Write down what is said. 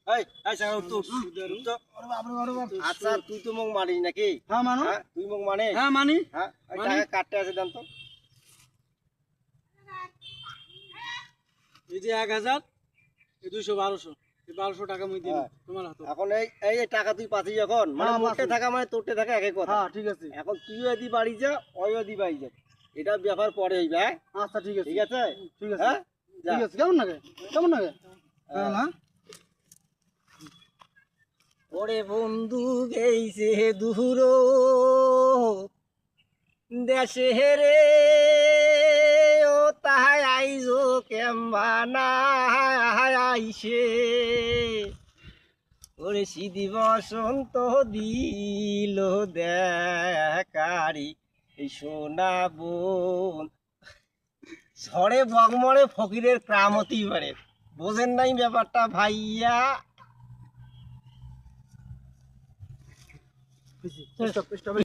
এই এই সারা উঠ তো। আচ্ছা তুই তো মোক মানিস নাকি? হ্যাঁ মানু। তুই মোক মানে? হ্যাঁ মানি। হ্যাঁ টাকা কাটতে আছে দেন তো। এই যে 1000 এই 200 1200 এই 1200 টাকা মই দিই তোমার হাতে। এখন এই এই টাকা তুই পাচ্ছিস যখন মানে মোটে থাকা মানে তোরটে থাকা একই কথা। হ্যাঁ ঠিক আছে। এখন তুইও এদি বাড়ি যা ওইও এদি বাড়ি যা, এটা ব্যাপার পরে হইবে। হ্যাঁ আচ্ছা ঠিক আছে ঠিক আছে ঠিক আছে। হ্যাঁ ঠিক আছে কেমন লাগে কেমন লাগে? হ্যাঁ না ওরে বন্ধু গেইছে দূর দেশে রে, ও তাহাই আইজো কেমবা না আইসে, ওরে সিদি বসন্ত দিল দেখারি এই সোনা বোন। ঝড়ে বগমরে ফকিরের ক্রামতি বাড়ে, বোঝেন নাই ব্যাপারটা ভাইয়া। Stop stop